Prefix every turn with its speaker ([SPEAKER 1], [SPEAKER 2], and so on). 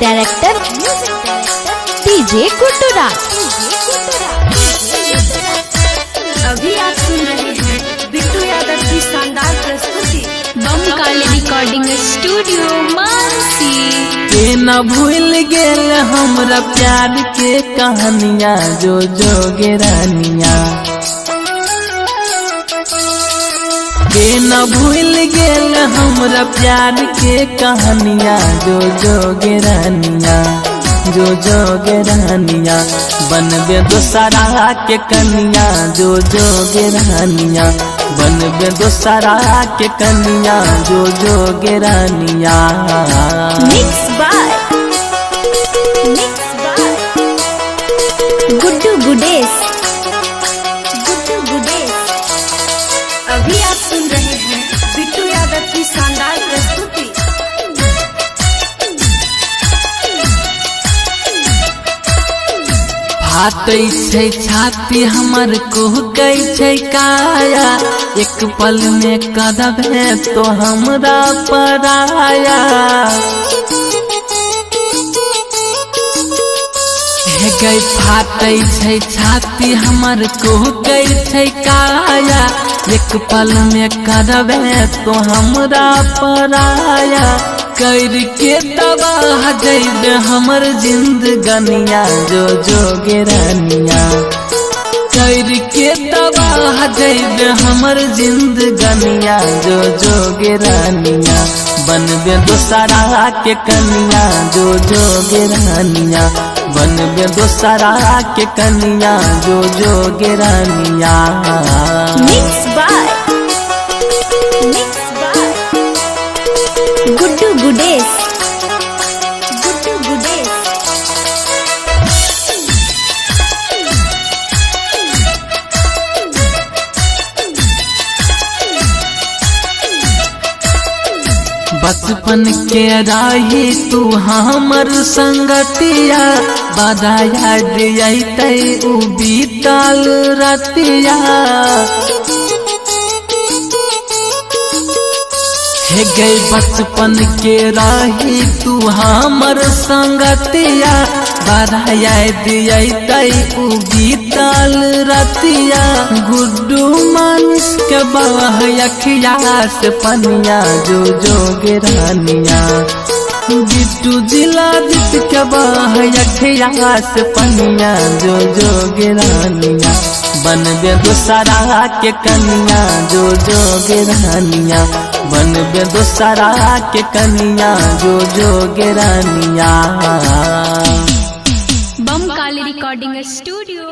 [SPEAKER 1] Director DJ Guddu राज।
[SPEAKER 2] अभी आप सुन रहे हैं बिट्टू यादव की शानदार प्रस्तुति
[SPEAKER 1] बम काली रिकॉर्डिंग स्टूडियो मानसी।
[SPEAKER 3] के न भूल गेल हमरा प्यार के कहानियाँ जो जोगे रानिया। के न भूल गेल हमरा प्यार के कहानियाँ जो जोगे रानिया। जो जोगे रानिया बनबे दोसरा के कनिया। जो जोगे रानिया बनबे दोसरा के कनिया। जो जोगे रानिया।
[SPEAKER 2] Mix by Guddu Gudesh. अभी आप सुन रहे हैं बिट्टू यादव की शानदार प्रस्तुति।
[SPEAKER 3] फाटै छै छाती हमर कुहकै छै काया। एक पल में कदम है तो हमरा पराया। हे गई फाटै छै छाती हमर कुहकै छै काया। एक पल में कदम है तो हमरा पराया। करके तबाह जैबे हमर जिंदगनिया। जो जोगे रानिया करके तबाह जैबे हमर जिंदगनिया। जो जोगे रानिया बनबे दोसरा के कनिया। जो जोगे रानिया बनबे दोसरा के कनिया। जो जोगे रानिया।
[SPEAKER 2] Mix by Guddu Gudesh.
[SPEAKER 3] बचपन के राही तू हमर संगतिया। बड़ा याद अइतै उ बीतल रतिया। हे गई बचपन के राही तू हमर संगतिया। बड़ा याद अइतै उ बीतल रतिया। गुड्डू मानुष के बह अखिया से पनिया। जो जोगे रानिया बिट्टू जिला जीत के बह अखिया से पनिया। जो जोगे रानिया बनबे दोसरा के कनिया। जो जोगे रानिया बनबे दोसरा के कनिया। जो जोगे रानिया।
[SPEAKER 1] बम काली रिकॉर्डिंग स्टूडियो।